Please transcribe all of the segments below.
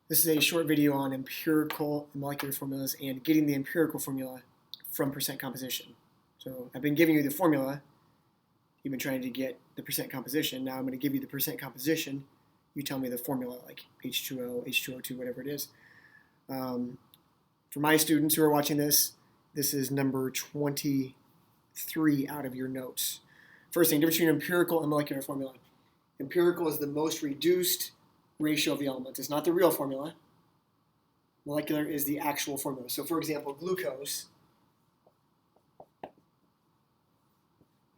This is a short video on empirical and molecular formulas and getting the empirical formula from percent composition. So I've been giving you the formula. You've been trying to get the percent composition. Now I'm going to give you the percent composition. You tell me the formula, like H2O, H2O2, whatever it is. For my students who are watching this is number 23 out of your notes. First thing, difference between empirical and molecular formula. Empirical is the most reduced ratio of the elements. It's not the real formula. Molecular is the actual formula. So for example, glucose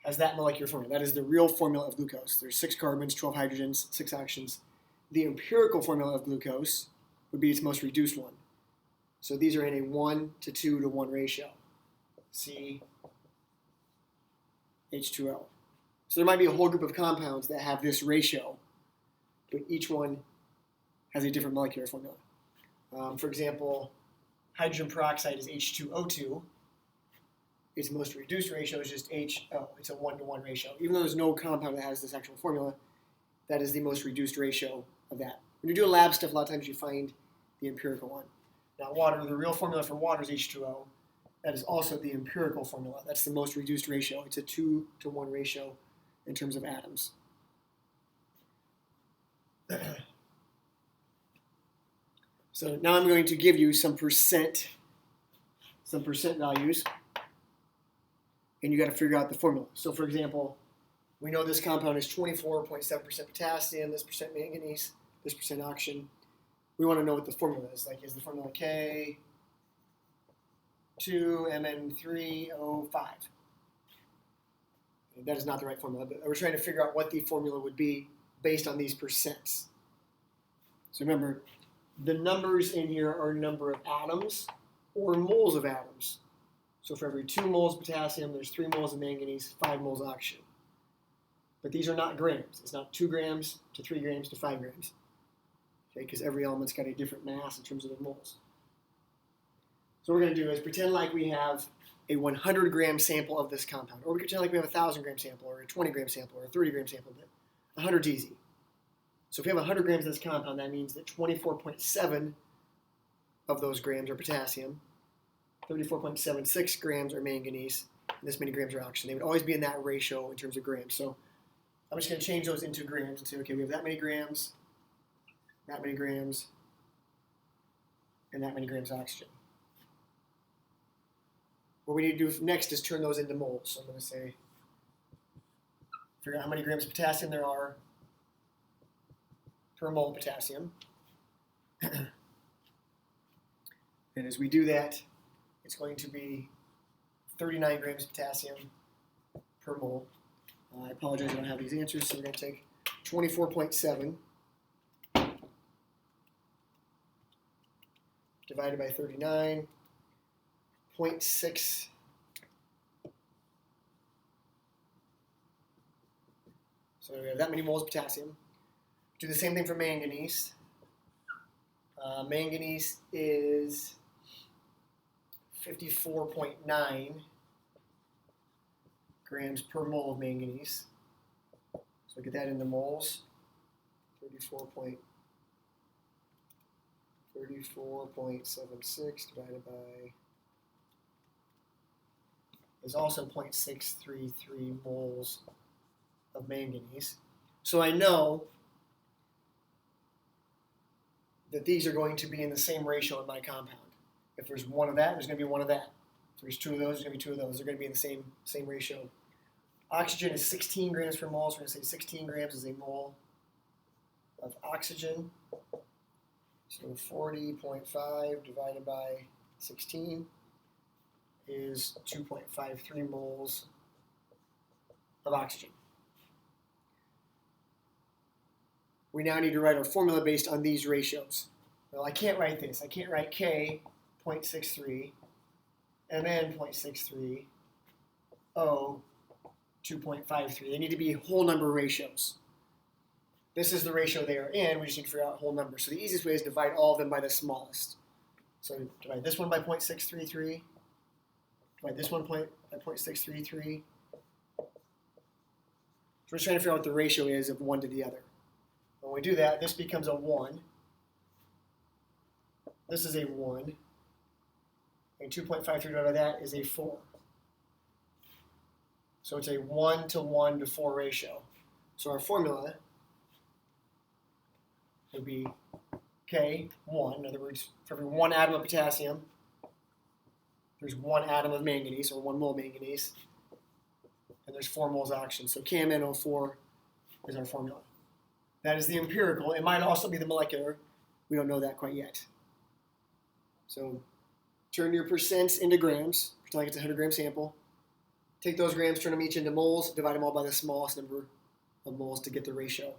has that molecular formula. That is the real formula of glucose. There's 6 carbons, 12 hydrogens, 6 oxygens. The empirical formula of glucose would be its most reduced one. So these are in a 1 to 2 to 1 ratio. C, H2O. So there might be a whole group of compounds that have this ratio, but each one has a different molecular formula. For example, hydrogen peroxide is H2O2. Its most reduced ratio is just HO. It's a 1 to 1 ratio. Even though there's no compound that has this actual formula, that is the most reduced ratio of that. When you're doing lab stuff, a lot of times you find the empirical one. Now water, the real formula for water is H2O. That is also the empirical formula. That's the most reduced ratio. It's a 2 to 1 ratio in terms of atoms. So now I'm going to give you some percent values, and you got to figure out the formula. So for example, we know this compound is 24.7% potassium, this percent manganese, this percent oxygen. We want to know what the formula is. Like, is the formula K2Mn3O5? That is not the right formula, but we're trying to figure out what the formula would be based on these percents. So remember, the numbers in here are number of atoms or moles of atoms. So for every 2 moles of potassium, there's 3 moles of manganese, 5 moles of oxygen. But these are not grams. It's not 2 grams to 3 grams to 5 grams. Okay, because every element's got a different mass in terms of their moles. So what we're going to do is pretend like we have a 100 gram sample of this compound, or we pretend like we have a 1,000 gram sample, or a 20 gram sample, or a 30 gram sample. 100's easy. So if we have 100 grams of this compound, that means that 24.7 of those grams are potassium, 34.76 grams are manganese, and this many grams are oxygen. They would always be in that ratio in terms of grams. So I'm just going to change those into grams and say, okay, we have that many grams, and that many grams of oxygen. What we need to do next is turn those into moles. So I'm going to say, figure out how many grams of potassium there are per mole of potassium. And as we do that, it's going to be 39 grams of potassium per mole. I apologize, I don't have these answers, so we're going to take 24.7 divided by 39. 0.6 so we have that many moles of potassium. Do the same thing for manganese. Manganese is 54.9 grams per mole of manganese. So get that into moles. 34.76 divided by is also 0.633 moles of manganese. So I know that these are going to be in the same ratio in my compound. If there's one of that, there's going to be one of that. If there's 2 of those, there's going to be 2 of those. They're going to be in the same ratio. Oxygen is 16 grams per mole, so we're going to say 16 grams is a mole of oxygen. So 40.5 divided by 16 is 2.53 moles of oxygen. We now need to write our formula based on these ratios. Well, I can't write this. I can't write K 0.63, Mn 0.63, O 2.53. They need to be whole number ratios. This is the ratio they are in. We just need to figure out whole numbers. So the easiest way is to divide all of them by the smallest. So divide this one by 0.633. Divide this one by 0.633. So we're just trying to figure out what the ratio is of one to the other. When we do that, this becomes a 1. This is a 1. And 2.53 divided by that is a 4. So it's a 1 to 1 to 4 ratio. So our formula would be K1. In other words, for every 1 atom of potassium, there's 1 atom of manganese, or 1 mole of manganese. And there's 4 moles of oxygen. So KMnO4 is our formula. That is the empirical. It might also be the molecular. We don't know that quite yet. So turn your percents into grams. Pretend like it's a 100 gram sample. Take those grams, turn them each into moles, divide them all by the smallest number of moles to get the ratio.